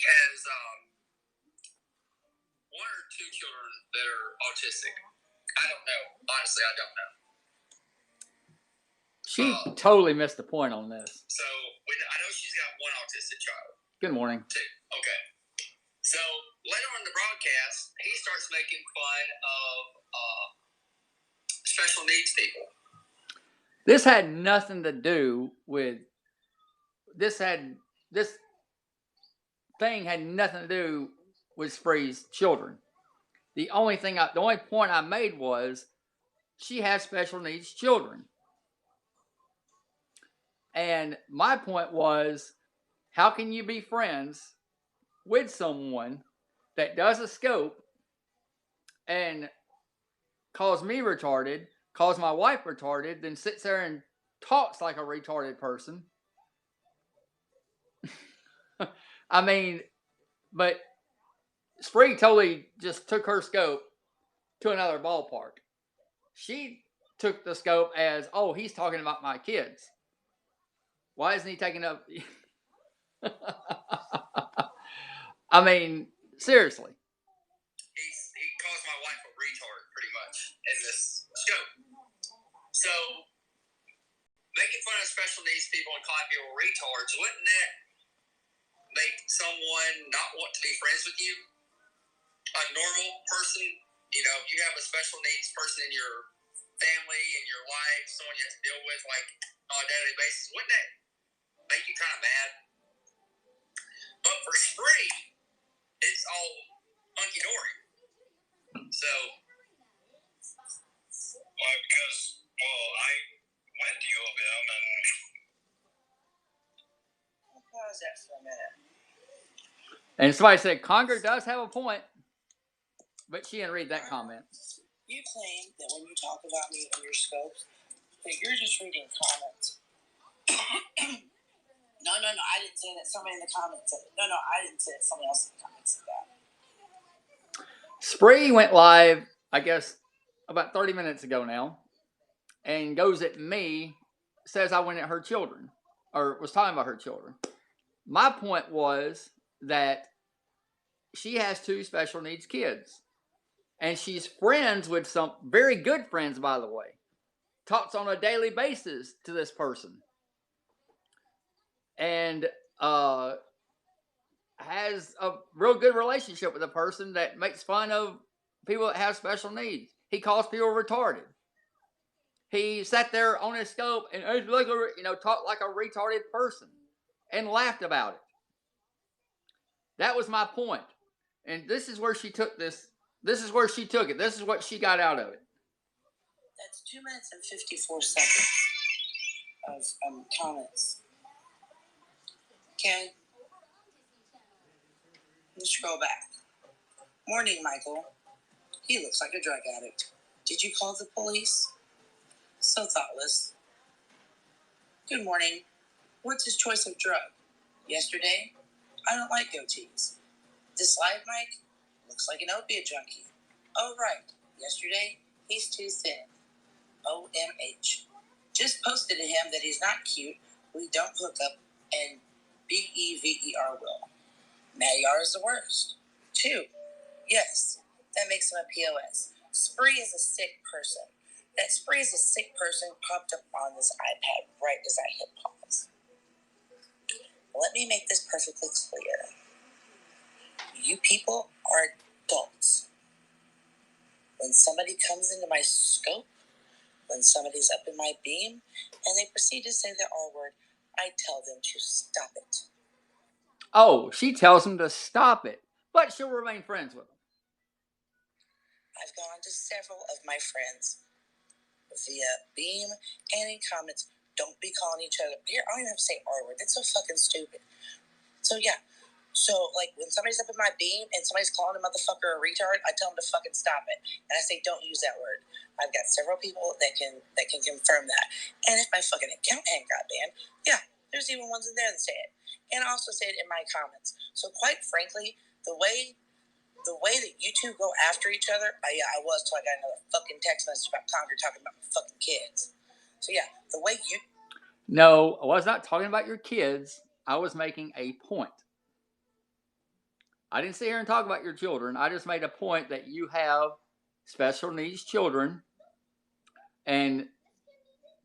has one or two children that are autistic. I don't know. Honestly, I don't know. She totally missed the point on this. So I know she's got one autistic child. Good morning. Two. Okay. So later on in the broadcast, he starts making fun of special needs people. This had nothing to do with this thing had nothing to do with Spree's children. The only point I made was she has special needs children. And my point was, how can you be friends with someone that does a scope and calls me retarded, calls my wife retarded, then sits there and talks like a retarded person? I mean, but Spree totally just took her scope to another ballpark. She took the scope as, oh, he's talking about my kids. Why isn't he taking up? I mean, seriously. He calls my wife a retard, pretty much, in this scope. So, making fun of special needs people and calling people retards, wouldn't that make someone not want to be friends with you? A normal person, you have a special needs person in your family, in your life, someone you have to deal with, like, on a daily basis, wouldn't that make you kind of mad? But for Spree, it's all hunky-dory. So, well, because, I went to U of M and... I'll pause that for a minute. And somebody said, Conger does have a point. But she didn't read that comment. You claim that when you talk about me in your scopes, that you're just reading comments. No, I didn't say that. Somebody in the comments said it. No, I didn't say it. Somebody else in the comments said that. Spree went live, I guess, about 30 minutes ago now, and goes at me, says I went at her children, or was talking about her children. My point was that she has two special needs kids. And she's friends with some very good friends, by the way. Talks on a daily basis to this person. And has a real good relationship with a person that makes fun of people that have special needs. He calls people retarded. He sat there on his scope and talked like a retarded person and laughed about it. That was my point. And this is where she took this. This is where she took it. This is what she got out of it. That's 2 minutes and 54 seconds of comments. Okay. Let's scroll back. Morning, Michael. He looks like a drug addict. Did you call the police? So thoughtless. Good morning. What's his choice of drug? Yesterday? I don't like goatees. This live mic? Looks like an opiate junkie. Oh, right. Yesterday, he's too thin. OMH. Just posted to him that he's not cute, we don't hook up, and BEVER will. Maddie is the worst. 2. Yes, that makes him a POS. Spree is a sick person. That Spree is a sick person popped up on this iPad right as I hit pause. Let me make this perfectly clear. You people are adults. When somebody comes into my scope, when somebody's up in my beam, and they proceed to say the R word, I tell them to stop it. Oh, she tells them to stop it, but she'll remain friends with them. I've gone to several of my friends via beam and in comments. Don't be calling each other. Here, I don't even have to say R word. That's so fucking stupid. So, yeah. So, like, when somebody's up in my beam and somebody's calling a motherfucker a retard, I tell them to fucking stop it. And I say, don't use that word. I've got several people that can confirm that. And if my fucking account hadn't got banned, yeah, there's even ones in there that say it. And I also say it in my comments. So, quite frankly, the way that you two go after each other, I was till I got another fucking text message about Conger talking about my fucking kids. So, yeah, the way you... No, I was not talking about your kids. I was making a point. I didn't sit here and talk about your children. I just made a point that you have special needs children, and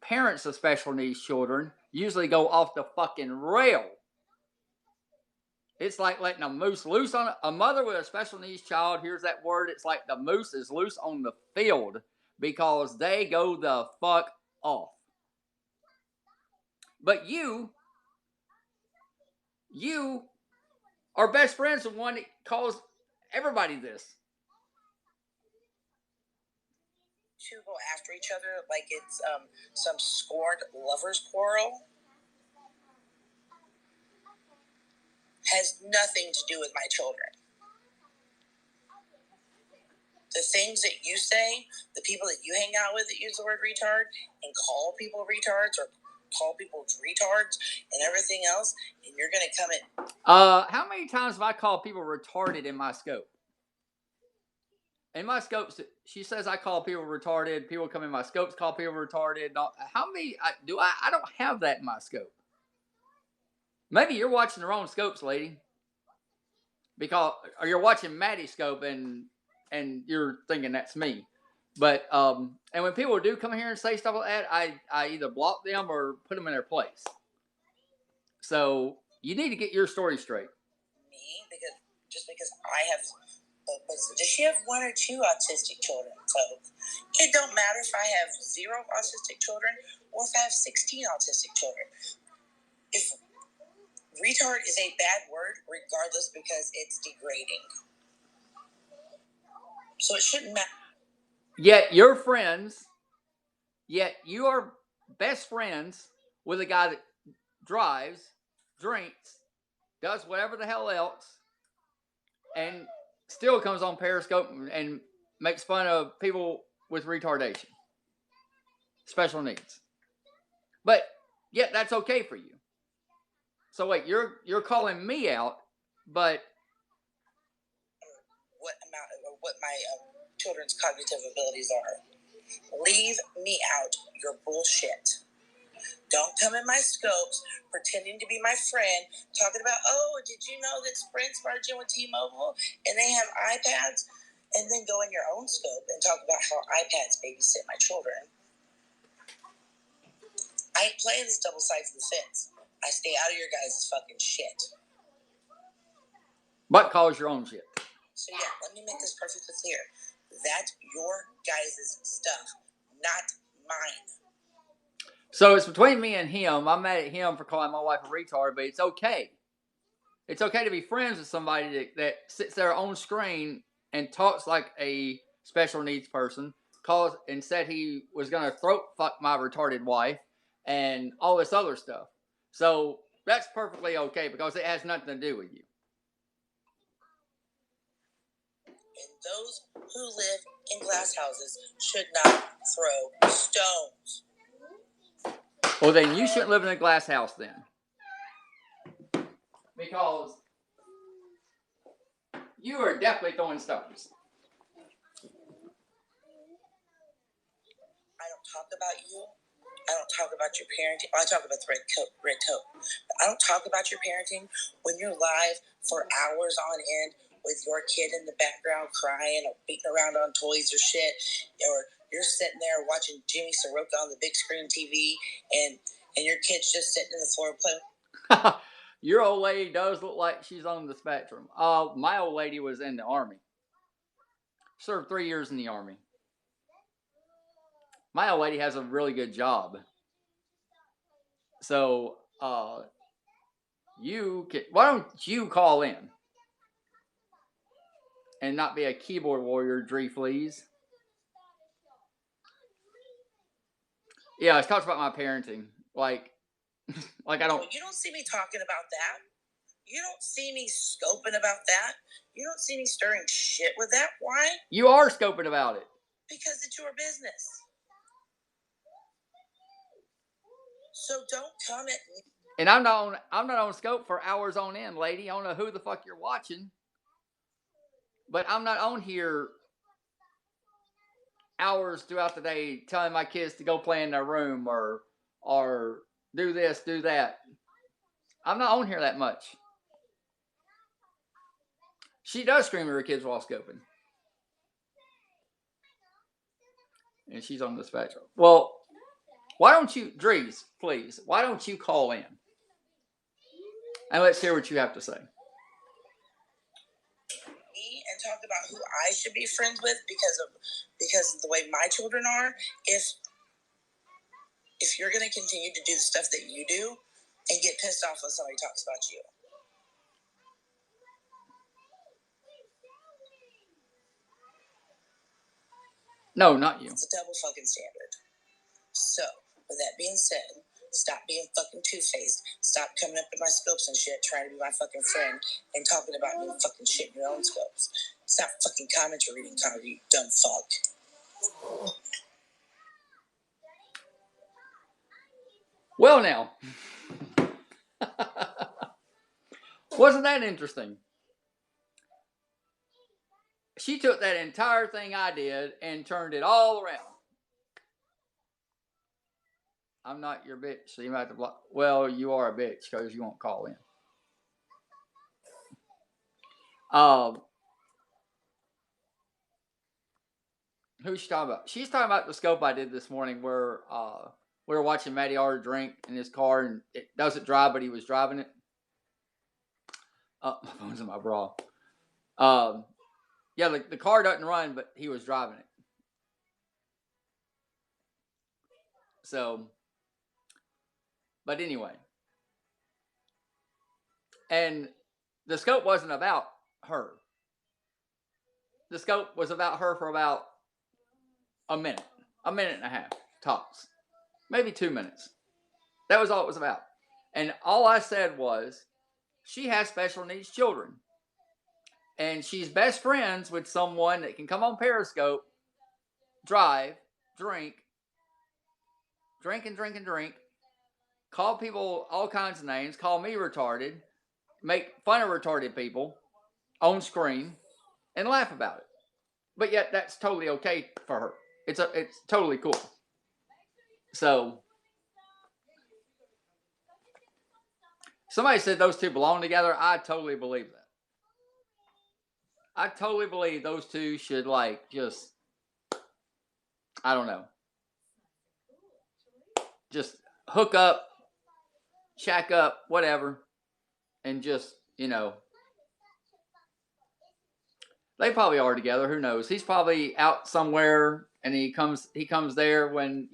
parents of special needs children usually go off the fucking rail. It's like letting a moose loose on a mother with a special needs child. Here's that word. It's like the moose is loose on the field because they go the fuck off. But you are best friends with one that calls everybody this. To go after each other like it's some scorned lovers quarrel has nothing to do with my children. The things that you say, the people that you hang out with that use the word retard and call people retards or call people retards and everything else, and you're going to come at... How many times have I called people retarded in my scope? In my scopes, she says I call people retarded. People come in my scopes call people retarded. How many do I? I don't have that in my scope. Maybe you're watching the wrong scopes, lady. Because or you're watching Maddie's scope and you're thinking that's me. But and when people do come here and say stuff like that, I either block them or put them in their place. So you need to get your story straight. Me, because I have... Does she have one or two autistic children? So it don't matter if I have 0 autistic children or if I have 16 autistic children. If retard is a bad word, regardless, because it's degrading. So it shouldn't matter. Yet you're friends. Yet you are best friends with a guy that drives, drinks, does whatever the hell else, and still comes on Periscope and makes fun of people with retardation, special needs. But yet that's okay for you. So wait, you're calling me out, but what my children's cognitive abilities are. Leave me out your bullshit. Don't come in my scopes pretending to be my friend, talking about, oh, did you know that Sprint's merging with T-Mobile and they have iPads? And then go in your own scope and talk about how iPads babysit my children. I ain't playing this double sides of the fence. I stay out of your guys' fucking shit. But cause your own shit. So yeah, let me make this perfectly clear. That's your guys' stuff, not mine. So it's between me and him. I'm mad at him for calling my wife a retard, but it's okay. It's okay to be friends with somebody that sits there on screen and talks like a special needs person, calls and said he was going to throat fuck my retarded wife and all this other stuff. So that's perfectly okay because it has nothing to do with you. And those who live in glass houses should not throw stones. Well, then you shouldn't live in a glass house then. Because you are definitely throwing stones. I don't talk about you. I don't talk about your parenting. I talk about the red coat. But I don't talk about your parenting when you're live for hours on end with your kid in the background crying or beating around on toys or shit, or you're sitting there watching Jimmy Soroka on the big screen TV, and your kid's just sitting in the floor playing. Your old lady does look like she's on the spectrum. My old lady was in the Army. Served 3 years in the Army. My old lady has a really good job. So, why don't you call in? And not be a keyboard warrior, Fleas. Yeah, it talks about my parenting. Like I don't... Well, you don't see me talking about that. You don't see me scoping about that. You don't see me stirring shit with that. Why? You are scoping about it. Because it's your business. So don't come at me. And I'm not on scope for hours on end, lady. I don't know who the fuck you're watching. But I'm not on here hours throughout the day telling my kids to go play in their room or do this, do that. I'm not on here that much. She does scream at her kids while scoping. And she's on the spectrum. Well, why don't you, Drees, please, why don't you call in? And let's hear what you have to say. And talk about who I should be friends with because of the way my children are. If you're going to continue to do the stuff that you do and get pissed off when somebody talks about you. No, not you. It's a double fucking standard. So, with that being said, stop being fucking two-faced. Stop coming up in my scopes and shit, trying to be my fucking friend, and talking about me fucking shit in your own scopes. Stop fucking commentary reading, Conger, you dumb fuck. Well, now. Wasn't that interesting? She took that entire thing I did and turned it all around. I'm not your bitch, so you might have to block. Well, you are a bitch because you won't call in. Who's she talking about? She's talking about the scope I did this morning where we were watching Matty R drink in his car and it doesn't drive, but he was driving it. My phone's in my bra. Yeah, the car doesn't run, but he was driving it. So, but anyway. And the scope wasn't about her. The scope was about her for about a minute and a half, tops. Maybe 2 minutes. That was all it was about. And all I said was, she has special needs children. And she's best friends with someone that can come on Periscope, drive, drink, call people all kinds of names, call me retarded, make fun of retarded people on screen, and laugh about it. But yet that's totally okay for her. It's totally cool. So somebody said those two belong together. I totally believe that. I totally believe those two should just, I don't know, just hook up, shack up, whatever, and just, they probably are together. Who knows? He's probably out somewhere, and he comes there when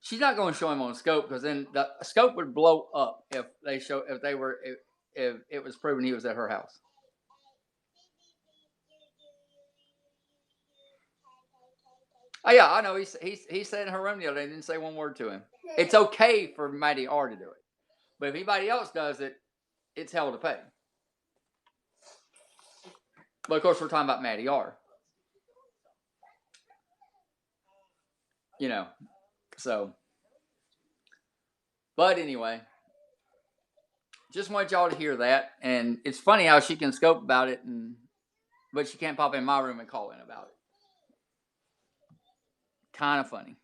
she's not going to show him on scope because then the scope would blow up if it was proven he was at her house. Oh yeah, I know. He said in her room the other day, didn't say one word to him. It's okay for Matty R to do it, but if anybody else does it, it's hell to pay. But of course, we're talking about Matty R. So. But anyway, just want y'all to hear that, and it's funny how she can scope about it, but she can't pop in my room and call in about it. Kind of funny.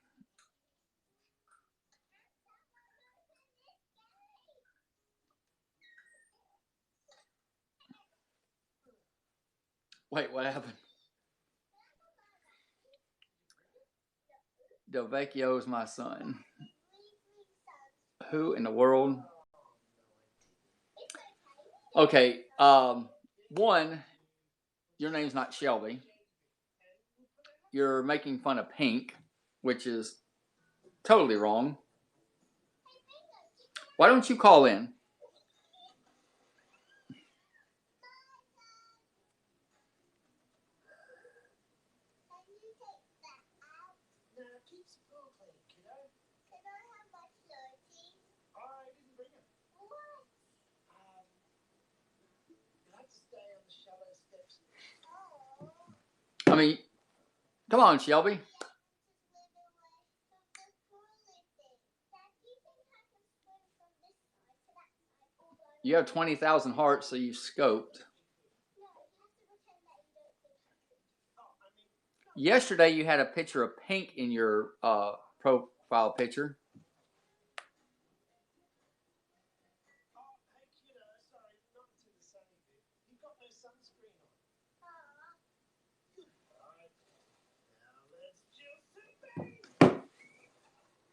Wait, what happened? Del Vecchio's my son. Who in the world? Okay, one, your name's not Shelby. You're making fun of Pink, which is totally wrong. Why don't you call in? I mean, come on, Shelby. You have 20,000 hearts, so you scoped. Yesterday, you had a picture of Pink in your profile picture.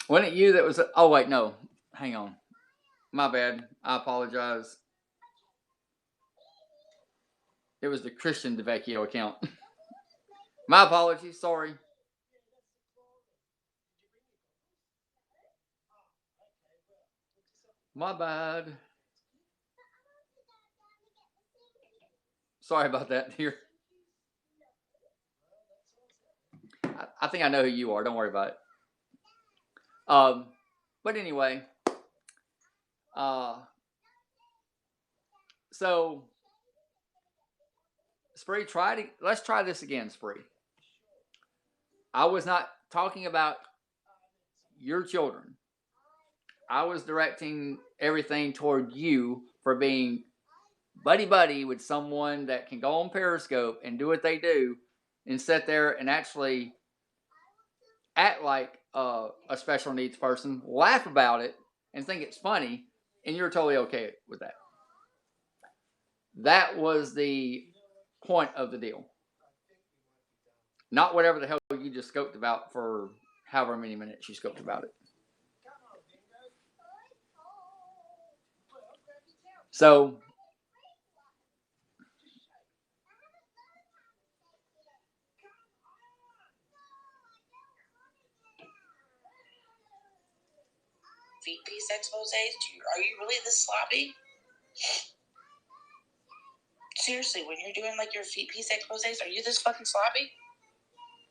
Wasn't it you that was? Oh wait, no. Hang on. My bad. I apologize. It was the Christian DeVecchio account. My apologies. Sorry. My bad. Sorry about that, dear. I think I know who you are. Don't worry about it. But anyway, so Spree, let's try this again, Spree. I was not talking about your children. I was directing everything toward you for being buddy with someone that can go on Periscope and do what they do and sit there and actually act like a special needs person, laugh about it, and think it's funny, and you're totally okay with that. That was the point of the deal. Not whatever the hell you just scoped about for however many minutes you scoped about it. So, feet piece exposes? Are you really this sloppy? Seriously, when you're doing like your feet piece exposes, are you this fucking sloppy?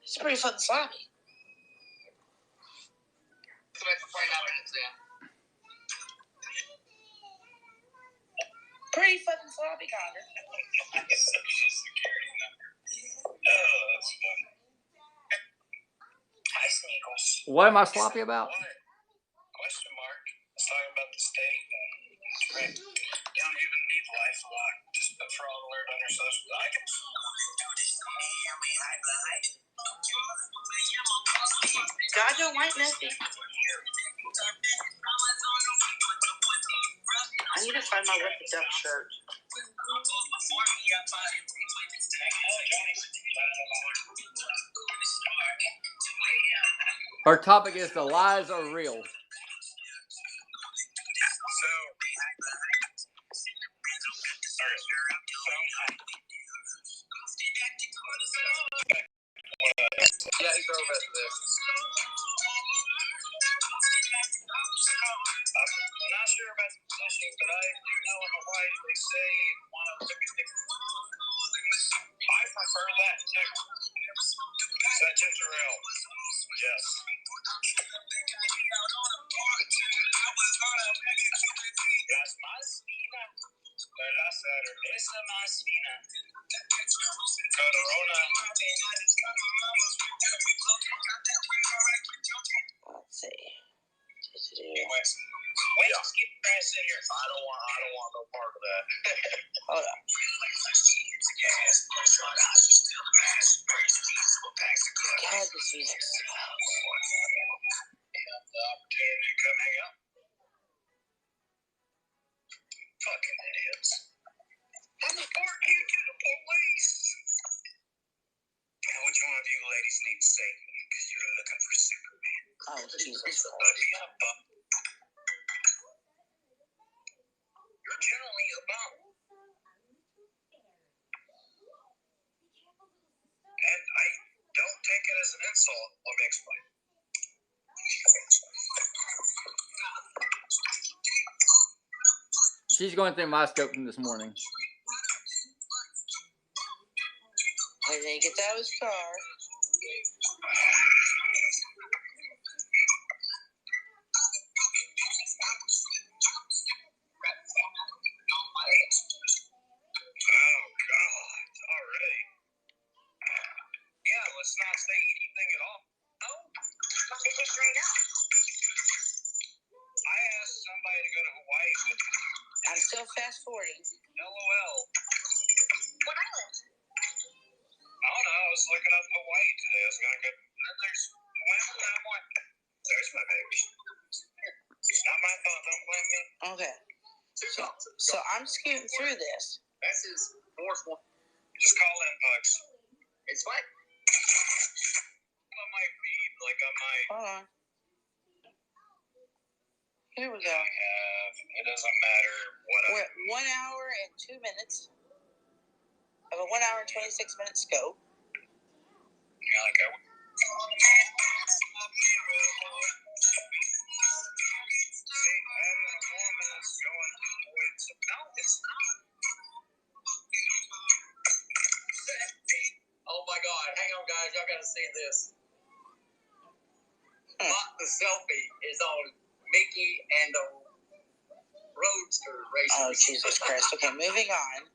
It's pretty fucking sloppy. Pretty fucking sloppy, Conger. Oh, that's fun. Hi, Sneakles. What am I sloppy about? What? Question mark. It's talking about the state. Right. You don't even need LifeLock. Just put fraud alert on your social. I can. God don't like nothing. I need to find my What the Duck shirt. Our topic is the lies are real. Yeah, he drove after this. I'm not sure about the positions, but I do know in Hawaii they say I prefer that too. Is that ginger ale? Yes. Las más fina de la cerveza más fina. Corona. Let's see. Wait, just get fast in here. I don't want no part of that. Hold on. God, this music sucks. Have the opportunity to come hang out. Fucking idiots. I'm report you to the police. Now, which one of you ladies needs Satan? Because you're looking for Superman. Oh, Jesus Christ. You're generally a bum. And I don't take it as an insult. Let me explain. She's going through my scope from this morning. I didn't get that was car. Oh, God. Already. Yeah, let's not say anything at all. No? Nothing to straight out. I asked somebody to go to Hawaii with me. I'm still fast forwarding. LOL. What island? I don't know. I was looking up Hawaii today. I was going to go. Then there's one. There's my baby. It's not my fault. Don't blame me. Okay. So I'm scooting through this. That's his fourth one. Explain. On my feed, like on my. Hold on. Here we go. It doesn't matter what We're at 1 hour and 2 minutes of a 1 hour and 26-minute scope. Yeah, like I. No, it's not. Oh my God! Hang on, guys. Y'all gotta see this. The selfie is on Mickey and the Roadster racing. Oh, Jesus Christ. Okay, moving on.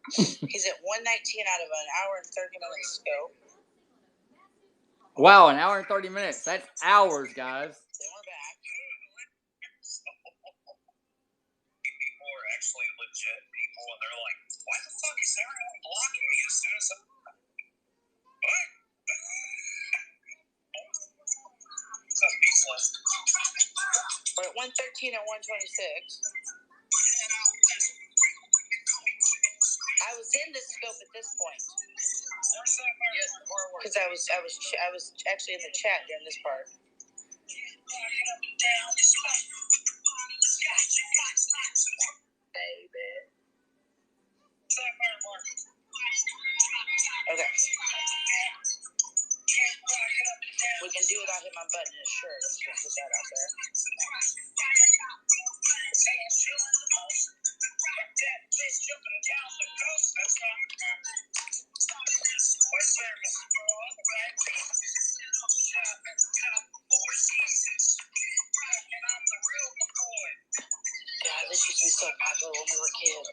He's at 119 out of an hour and 30-minute scope. Wow, an hour and 30 minutes. That's hours, guys. Then we're back. People are actually legit people, and they're like, "Why the fuck is everyone blocking me as soon as I?" What? It's a useless. We're at 113 and 126. I was in the scope at this point. Yes, Because I was actually in the chat during this part. baby. Okay. We can do without him unbuttoning his shirt. I'm just going to put that out there. God, this used to be so popular when we were kids.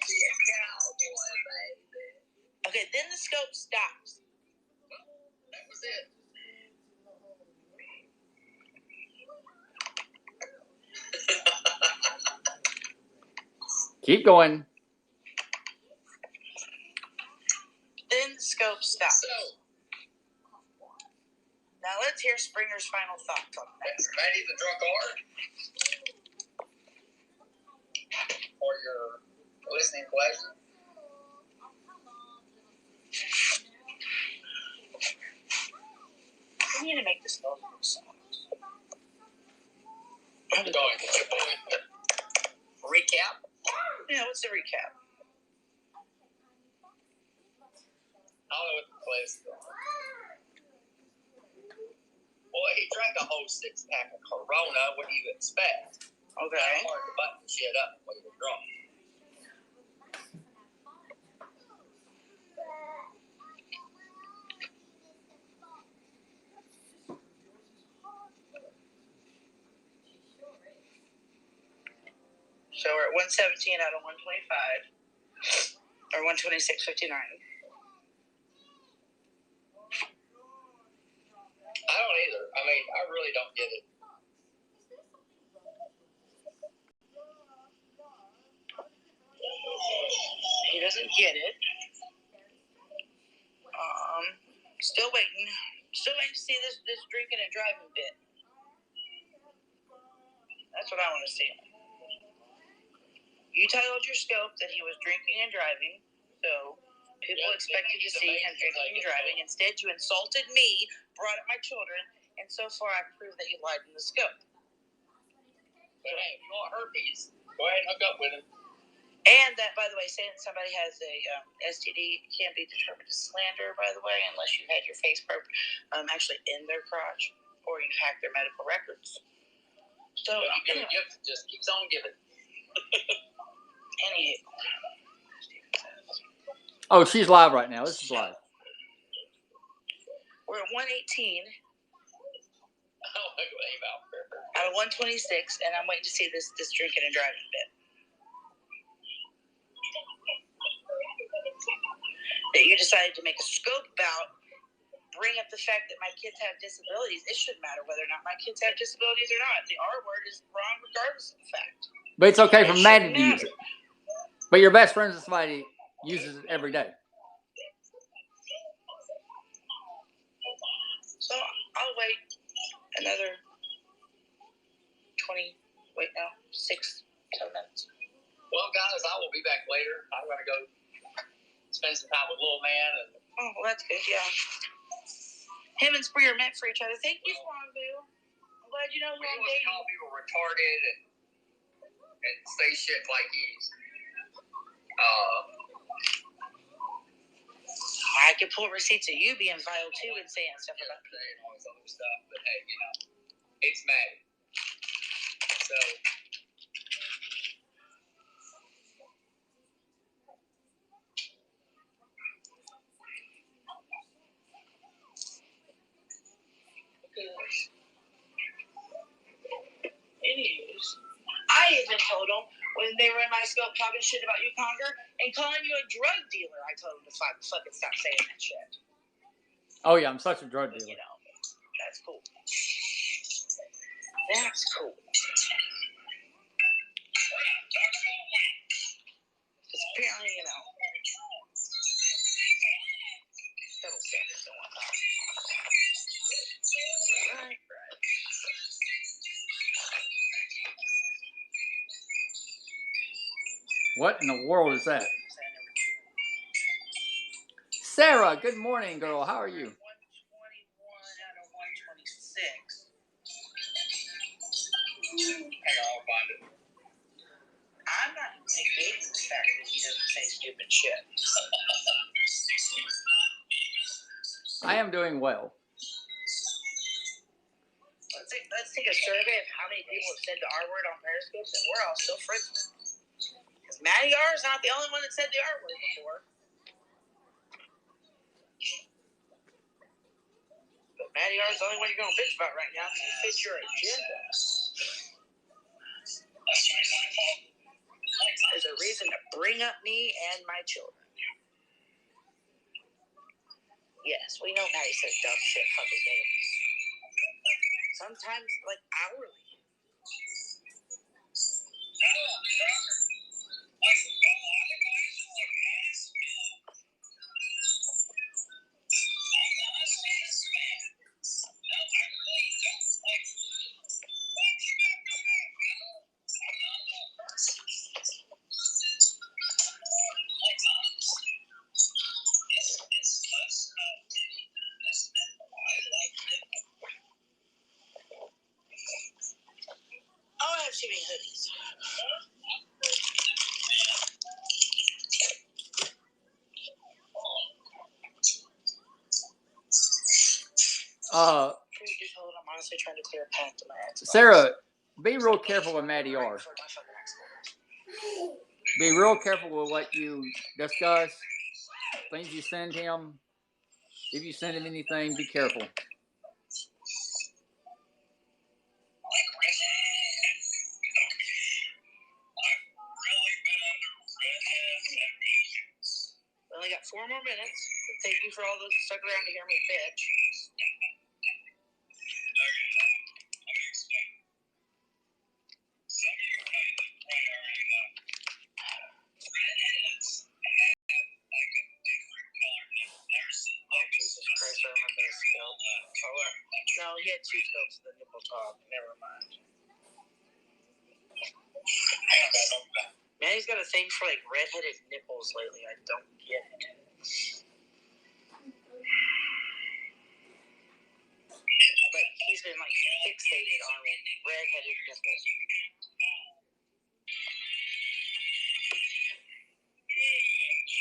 Okay, then the scope stops. That was it. Keep going. Then the scope stops. So, Now let's hear Springer's final thoughts on that. Maddie the Drunkard, for your listening pleasure. We need to make this little song. I'm going to recap. Yeah, what's the recap? I don't know what the place is. Boy, he drank a whole 6-pack of Corona. What do you expect? Okay. It's hard to button shit up when you're drunk. So we're at 117 out of 125. Or 126.59. I don't either. I mean, I really don't get it. He doesn't get it. Still waiting. Still waiting to see this drinking and driving bit. That's what I want to see. You titled your scope that he was drinking and driving, so people expected to see him drinking and driving. Instead, you insulted me, brought up my children, and so far I've proved that you lied in the scope. But hey, if you want herpes, go ahead and hook up with him. And that, by the way, saying that somebody has a STD can't be determined as slander, by the way, unless you had your face actually in their crotch or you've hacked their medical records. So, you give a gift, just keeps on giving. Anywho. Oh, she's live right now. This is live. We're at 118 Out of 126, and I'm waiting to see this drinking and driving bit. That you decided to make a scope about, bring up the fact that my kids have disabilities. It shouldn't matter whether or not my kids have disabilities or not. The R word is wrong regardless of the fact. But it's okay for Maddie to use it. But your best friend is somebody who uses it every day. So I'll wait another 6, 7 minutes. Well, guys, I will be back later. I'm going to go spend some time with little man. Oh, well, that's good, yeah. Him and Spree are meant for each other. Thank you, Swanville. I'm glad you know who I'm dating. Call people retarded and say shit like he's. I could pull receipts of you being vile too and saying stuff about people. And all this other stuff, but hey, it's mad. So. Anyways, I even told them when they were in my scope talking shit about you, Conger, and calling you a drug dealer, I told them to fucking stop saying that shit. Oh yeah, I'm such a drug dealer. You know, that's cool. That's cool. Because apparently, double standards and whatnot. Right. What in the world is that? Sarah, good morning, girl. How are you? 121 out of 126. Hang on, I'll find it. I'm not negating the fact that he doesn't say stupid shit. I am doing well. Let's take a survey of how many people have said the R word on Periscope, and we're all still friends with. Because Matty R is not the only one that said the R word before. But Matty R is the only one you're going to bitch about right now because he fits your agenda. There's a reason to bring up me and my children. Yes, we know Matty says dumb shit fucking days. Sometimes, like, hourly. Oh, I have too many hoodies. Can you just hold on? I'm honestly trying to clear a path to my Xbox. Sarah, be real careful with Matty R. Be real careful with what you discuss, things you send him. If you send him anything, be careful. We only got 4 more minutes. Thank you for all those who stuck around to hear me bitch. Jesus Christ, I remember the scope. No, he had 2 scopes of the nipple top. Never mind. Man, he's got a thing for like redheaded nipples lately. I don't get it. But he's been like fixated on redheaded nipples.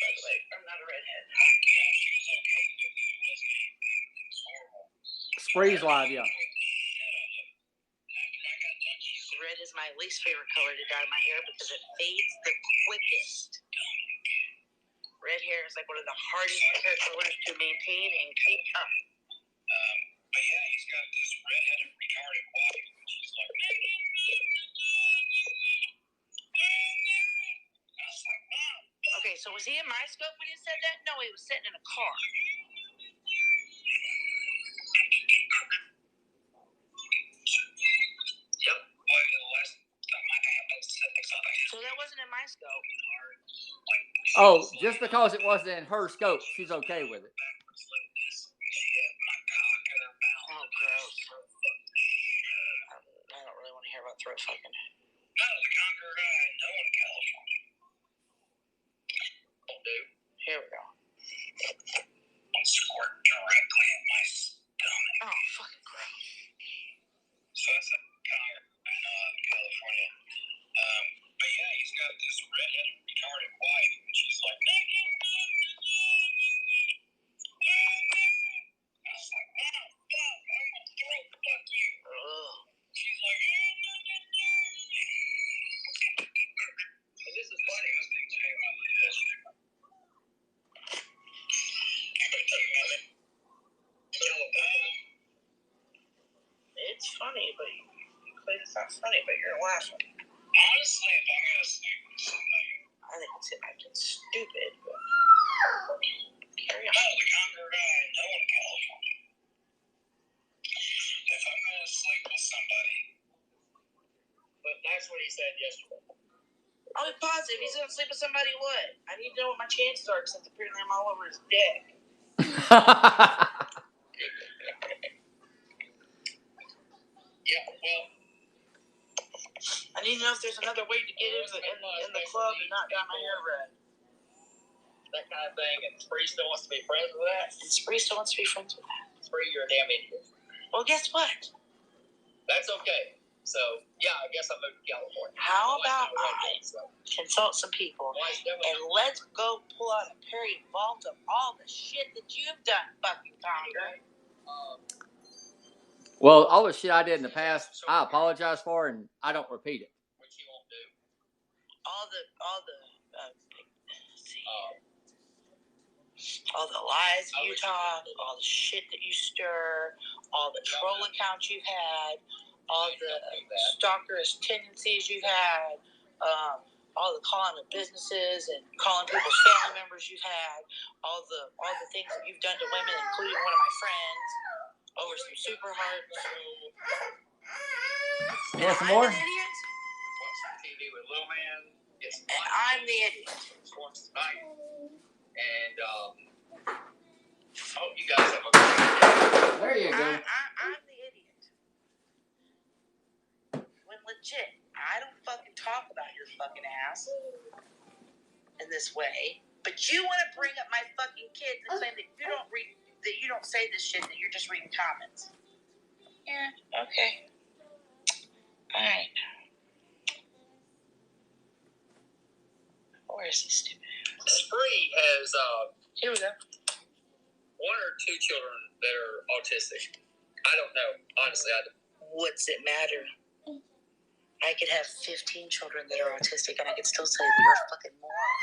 By the way, I'm not a redhead. Spree's live, yeah. Red is my least favorite color to dye my hair because it fades the quickest. Red hair is like one of the hardest hair colors to maintain and keep up. But yeah, he's got this redheaded retarded wife, which is like. Okay, so was he in my scope when he said that? No, he was sitting in a car. So that wasn't in my scope. Oh, just because it wasn't in her scope, she's okay with it. Oh, gross. I don't really want to hear about throat fucking. No, the Conger guy I know in California. Here we go. Squirt directly in my stomach. It's not funny, but you're laughing. Honestly, if I'm gonna sleep with somebody, I think it's acting stupid, but carry on. no, the Conger guy, no one in California. If I'm gonna sleep with somebody, But that's what he said yesterday. I'll be positive. He's gonna sleep with somebody. What? I need to know what my chances are, since apparently I'm all over his dick. Yeah, well, I need to know if there's another way to get into in the club and not dye my hair red. that kind of thing, and Spree still wants to be friends with that. And Spree still wants to be friends with that. Spree, you're a damn idiot. Well, guess what? That's okay. So, yeah, I guess I'll move to California. How about I consult some people and let's go pull out a Perry vault of all the shit that you've done, fucking Conger. Well, all the shit I did in the past, I apologize for, and I don't repeat it. Which he won't do. All the lies you talk, all the shit that you stir, all the troll accounts you've had, all the stalkerish tendencies you've had, all the calling of businesses and calling people's family members you've had, all the things that you've done to women, including one of my friends, over some super hearts. You want some more? I'm an idiot. Watch some TV with Lil Man. And I'm the idiot. Sports tonight. And, hope you guys have a great day. There you go. I'm the idiot. When legit, I don't fucking talk about your fucking ass in this way, but you want to bring up my fucking kids and claim that you don't read, that you don't say this shit, that you're just reading comments. Yeah, okay. Alright. Where is this stupid? Spree has, Here we go. one or two children that are autistic. I don't know. Honestly, I don't. What's it matter? I could have 15 children that are autistic and I could still say that you're a fucking moron.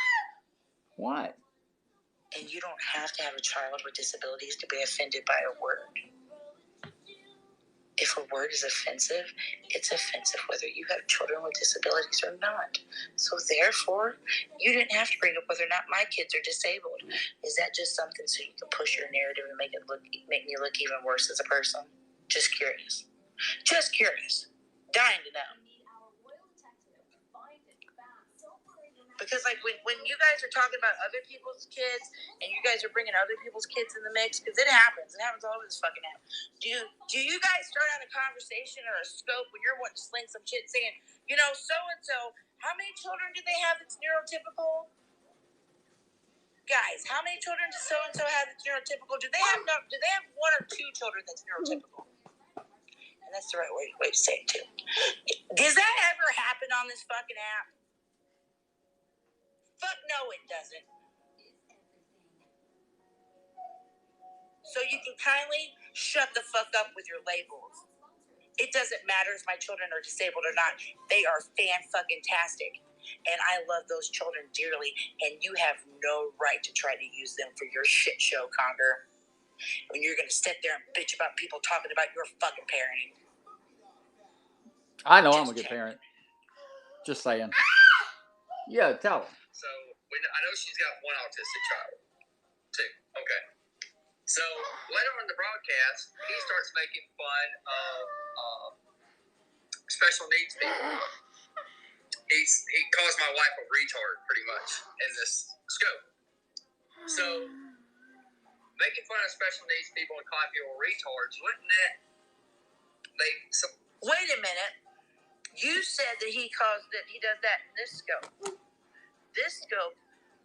What? And you don't have to have a child with disabilities to be offended by a word. If a word is offensive, it's offensive whether you have children with disabilities or not. So therefore, you didn't have to bring up whether or not my kids are disabled. Is that just something so you can push your narrative and make me look even worse as a person? Just curious. Just curious. Dying to know. Because, like, when you guys are talking about other people's kids and you guys are bringing other people's kids in the mix, because it happens all over this fucking app. Do you guys start out a conversation or a scope when you're wanting to sling some shit saying, you know, so-and-so, how many children do they have that's neurotypical? Guys, how many children does so-and-so have that's neurotypical? Do they have one or two children that's neurotypical? And that's the right way to say it, too. Does that ever happen on this fucking app? Fuck no, it doesn't. So you can kindly shut the fuck up with your labels. It doesn't matter if my children are disabled or not. They are fan-fucking-tastic. And I love those children dearly. And you have no right to try to use them for your shit show, Conger. When you're going to sit there and bitch about people talking about your fucking parenting. I know I'm a good parent. Just saying. Yeah, tell him. So, I know she's got one autistic child. Two. Okay. So, later on in the broadcast, he starts making fun of special needs people. He calls my wife a retard, pretty much, in this scope. So, making fun of special needs people and calling people retards, wouldn't that make some... Wait a minute. You said that he does that in this scope. This scope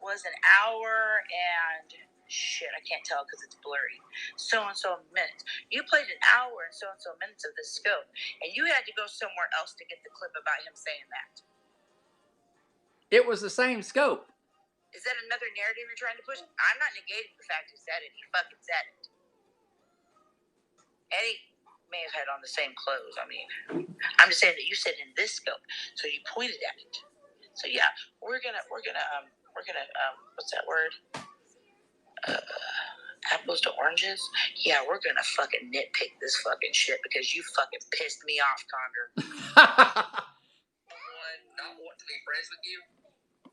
was an hour and shit, I can't tell because it's blurry. So-and-so minutes. You played an hour and so-and-so minutes of this scope, and you had to go somewhere else to get the clip about him saying that. It was the same scope. Is that another narrative you're trying to push? I'm not negating the fact he said it. He fucking said it. And he may have had on the same clothes. I mean, I'm just saying that you said in this scope, so you pointed at it. So yeah, we're gonna what's that word? opposed to oranges? Yeah, we're gonna fucking nitpick this fucking shit because you fucking pissed me off, Conger. Someone not want to be friends with you,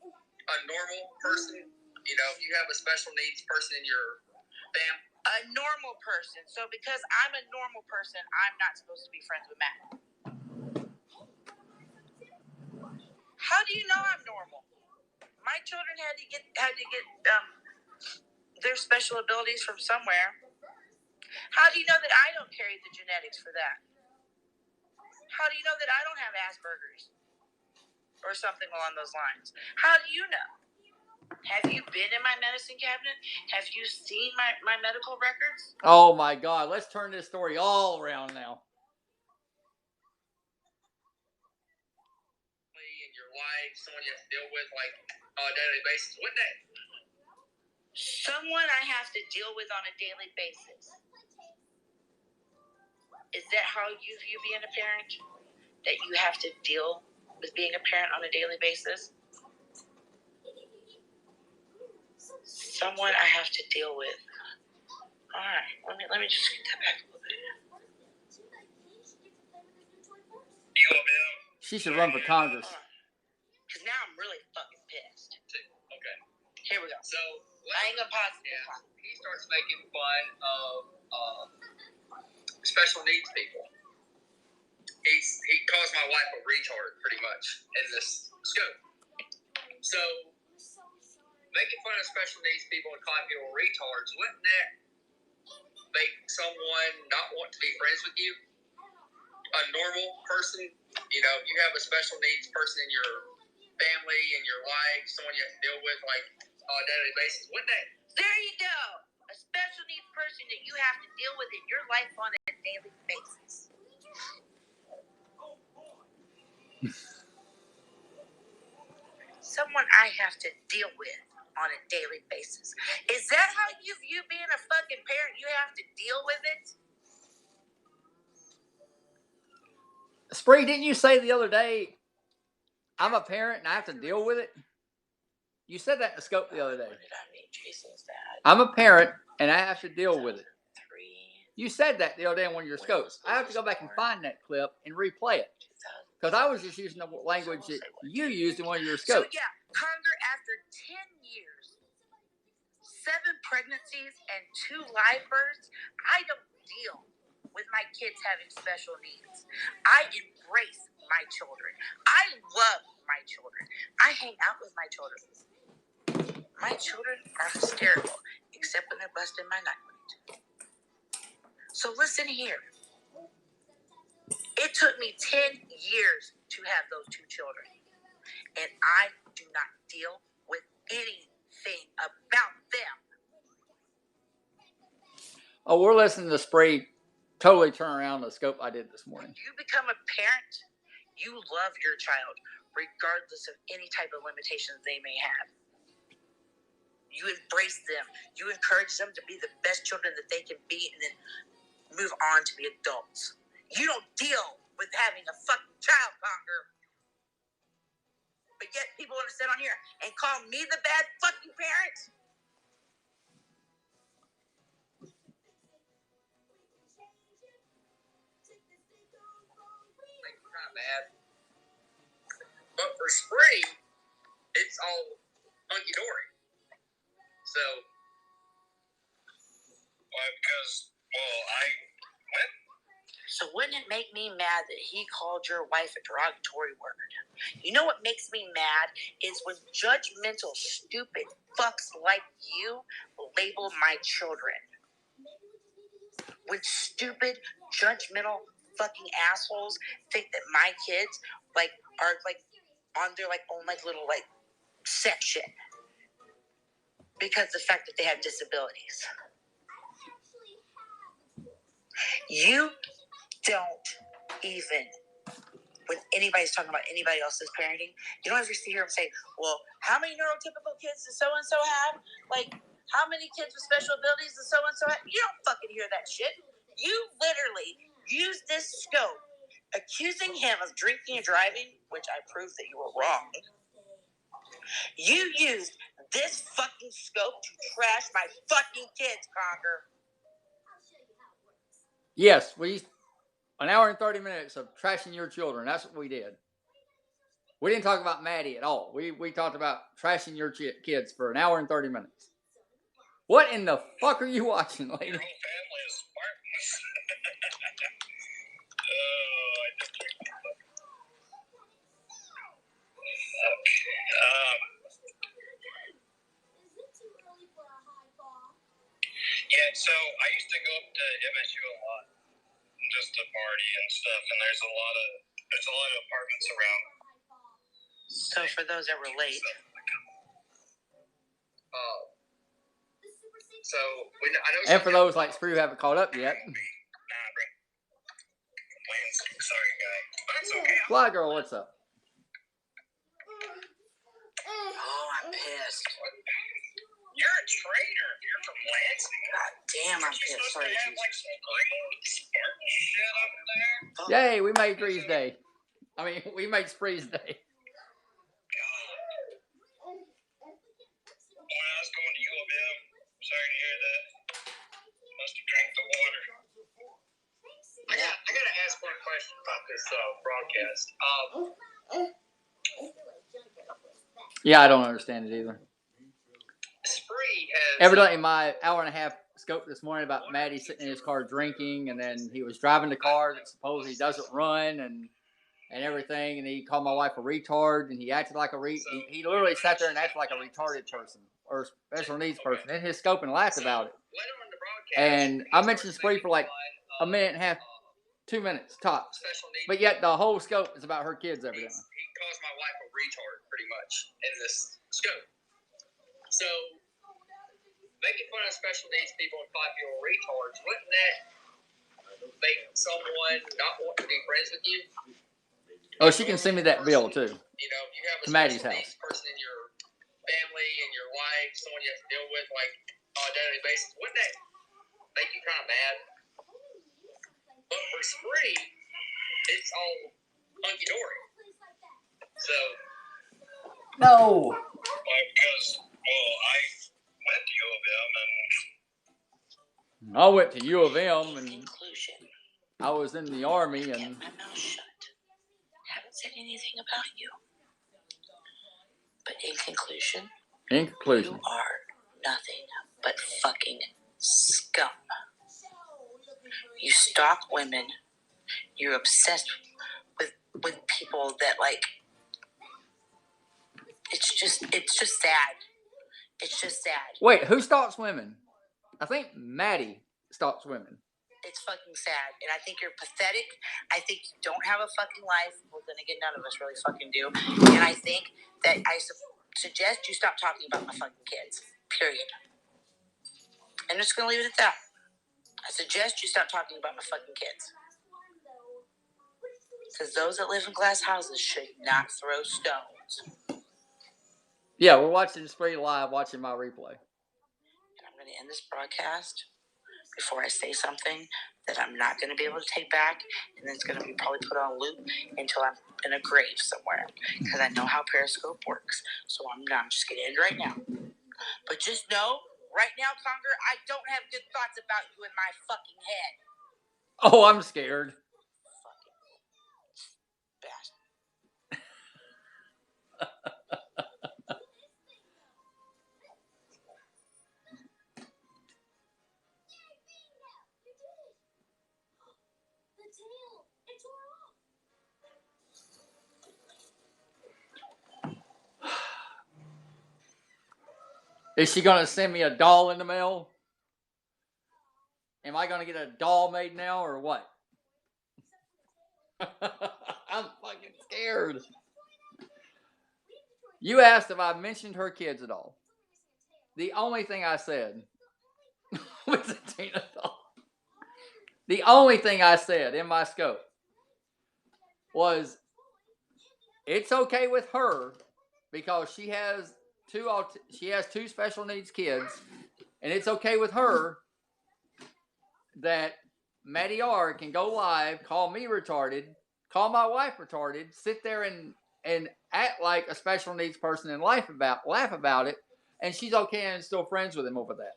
a normal person, you know, you have a special needs person in your family. A normal person. So because I'm a normal person, I'm not supposed to be friends with Matt. How do you know I'm normal? My children had to get their special abilities from somewhere. How do you know that I don't carry the genetics for that? How do you know that I don't have Asperger's or something along those lines? How do you know? Have you been in my medicine cabinet? Have you seen my medical records? Oh my God, let's turn this story all around now. In your life, someone you have to deal with like on a daily basis, wouldn't that? Someone I have to deal with on a daily basis. Is that how you view being a parent? That you have to deal with being a parent on a daily basis? Someone I have to deal with. All right, let me just get that back a little bit. She should run for Congress. Because now I'm really fucking pissed. Okay. Here we go. So I ain't gonna pause. Yeah, he starts making fun of special needs people. He calls my wife a retard, pretty much, in this scope. So making fun of special needs people and calling people retards, wouldn't that make someone not want to be friends with you? A normal person, you know, you have a special needs person in your family, in your life, someone you have to deal with like on a daily basis, wouldn't that? There you go. A special needs person that you have to deal with in your life on a daily basis. Someone I have to deal with on a daily basis. Is that how you view being a fucking parent? You have to deal with it? Spree, didn't you say the other day, I'm a parent and I have to deal with it? You said that in the scope the other day. What did I mean? Jason's dad. I'm a parent and I have to deal with it. You said that the other day in one of your scopes. I have to go back and find that clip and replay it. Because I was just using the language that you used in one of your scopes. So, yeah, Conger, after 10 years, 7 pregnancies, and 2 live births, I don't deal with my kids having special needs. I embrace my children. I love my children. I hang out with my children. My children are hysterical, except when they're busting my nightlight. So listen here. It took me 10 years to have those 2 children. And I do not deal with anything about them. Oh, we're listening to Spree totally turn around the scope I did this morning. When you become a parent, you love your child, regardless of any type of limitations they may have. You embrace them. You encourage them to be the best children that they can be and then move on to be adults. You don't deal with having a fucking child, Conger. But yet people want to sit on here and call me the bad fucking parent? Kind of bad. But for Spree, it's all hunky dory. So, because, So wouldn't it make me mad that he called your wife a derogatory word? You know what makes me mad is when judgmental, stupid fucks like you label my children. When stupid, judgmental fucking assholes think that my kids are on their own little section because of the fact that they have disabilities. You don't even, when anybody's talking about anybody else's parenting, you don't ever see here and say, well, how many neurotypical kids does so-and-so have? How many kids with special abilities does so-and-so have? You don't fucking hear that shit. You literally use this scope accusing him of drinking and driving, which I proved that you were wrong. You used this fucking scope to trash my fucking kids, Conger. Yes, an hour and 30 minutes of trashing your children. That's what we did. We didn't talk about Maddie at all. We talked about trashing your kids for an hour and 30 minutes. What in the fuck are you watching, lady? Your whole family is Spartans. Oh, I just drink my fucking. Yeah, so I used to go up to MSU a lot, just to party and stuff. And there's a lot of apartments around. So for those that were late, I know. And for those like Spree who haven't caught up yet. Nah, bro. Sorry, guy. But it's okay. Fly girl, what's up? oh, I'm pissed. You're a traitor. You're from Lansing. God damn, I'm pissed. Supposed Sorry, to have like some green Spartan shit up there. Yay, we made Spree's day. I mean, we made Spree's day. When I was going to U of M, sorry to hear that. Must have drank the water. I gotta ask one question about this broadcast. Yeah, I don't understand it either. Spree has Evidently, my hour and a half scope this morning about Maddie sitting in his car drinking, and then he was driving the car that supposedly doesn't run, and everything, and he called my wife a retard, and he acted like he literally sat there and acted like a retarded person or special needs person in his scope and laughed about it. later on in the broadcast, And I mentioned Spree for like a minute and a half, 2 minutes tops, special needs. but yet the whole scope is about her kids evidently. He calls my wife a retard pretty much in this scope. So making fun of special needs people and calling people retards, wouldn't that make someone not want to be friends with you? Oh, she can send me that bill too. You know, you have a To Maddie's special needs house. person in your family and your life, someone you have to deal with like on a daily basis. Wouldn't that make you kind of mad? But for Spree, it's all hunky dory. So No. Because, I went to U of M and I went to U of M and Conclusion. I was in the Army Get and my mouth shut. Haven't said anything about you. But in conclusion, in you conclusion, are nothing but fucking scum. You stalk women. You're obsessed with people that like. It's just sad. It's just sad. wait, who stalks women? I think Maddie stalks women. It's fucking sad, and I think you're pathetic. I think you don't have a fucking life. Well, then again, none of us really fucking do. And I think that I suggest you stop talking about my fucking kids. Period. I'm just gonna leave it at that. I suggest you stop talking about my fucking kids. Because those that live in glass houses should not throw stones. Yeah, we're watching Spree live, watching my replay. And I'm gonna end this broadcast before I say something that I'm not going to be able to take back, and then it's going to be probably put on loop until I'm in a grave somewhere, because I know how Periscope works. So I'm just going to end right now. But just know, right now, Conger, I don't have good thoughts about you in my fucking head. Oh, I'm scared. Fucking bastard. Is she gonna send me a doll in the mail? Am I gonna get a doll made now or what? I'm fucking scared. You asked if I mentioned her kids at all. The only thing I said was a Tina doll. The only thing I said in my scope was it's okay with her because she has two special needs kids, and it's okay with her that Maddie R can go live, call me retarded, call my wife retarded, sit there and act like a special needs person and laugh about it, and she's okay and still friends with him over that.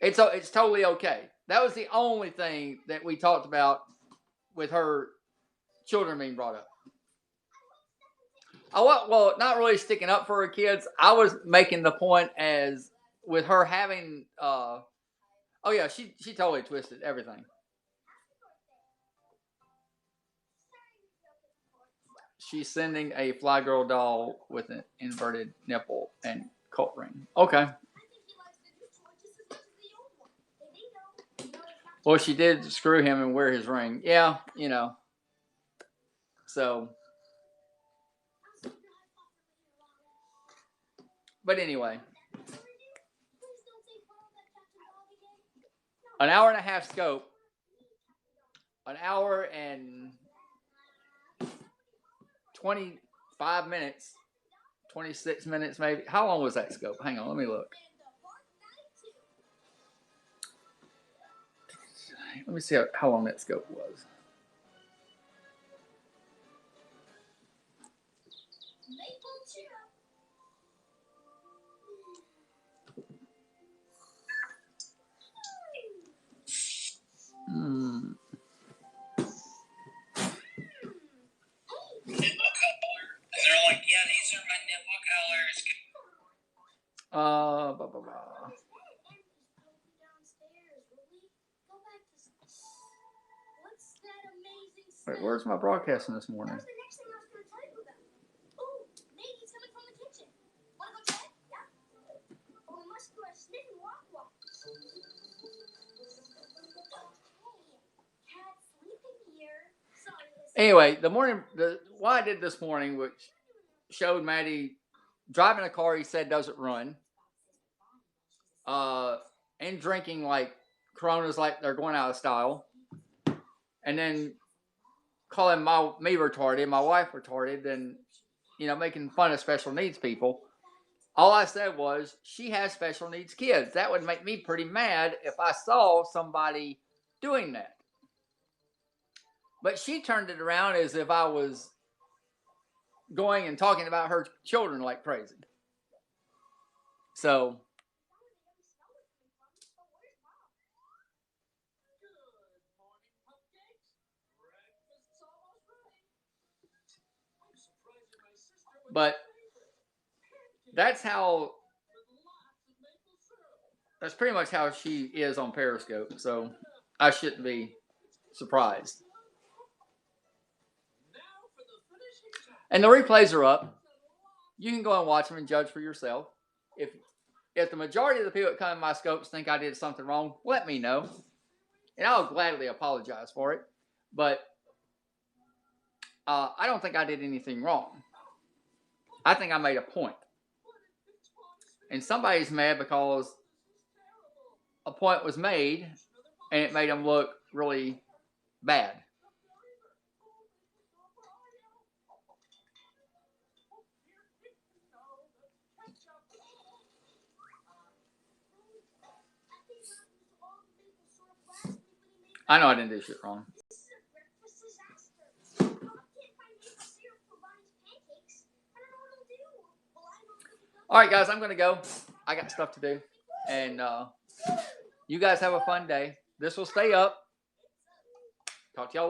It's totally okay. That was the only thing that we talked about with her children being brought up. Well, not really sticking up for her kids. I was making the point as with her having. Oh yeah, she totally twisted everything. She's sending a fly girl doll with an inverted nipple and coat ring. Okay. Well, she did screw him and wear his ring. Yeah, So. But anyway. An hour and a half scope. An hour and 25 minutes. 26 minutes maybe. How long was that scope? Hang on, let me look. Let me see how long that scope was. Nipple color. And they're like, yeah, these are my nipple colors. Blah, blah, blah. Wait, where's my broadcasting this morning? Anyway, what I did this morning, which showed Maddie driving a car he said doesn't run, and drinking like Coronas like they're going out of style, and then calling me retarded, my wife retarded, and making fun of special needs people. All I said was she has special needs kids. That would make me pretty mad if I saw somebody doing that. But she turned it around as if I was going and talking about her children like crazy. So, but that's pretty much how she is on Periscope. So I shouldn't be surprised. And the replays are up. You can go and watch them and judge for yourself. If the majority of the people that come in my scopes think I did something wrong, let me know. And I'll gladly apologize for it. But I don't think I did anything wrong. I think I made a point. And somebody's mad because a point was made and it made them look really bad. I know I didn't do shit wrong. All right, guys, I'm going to go. I got stuff to do. And you guys have a fun day. This will stay up. Talk to y'all later.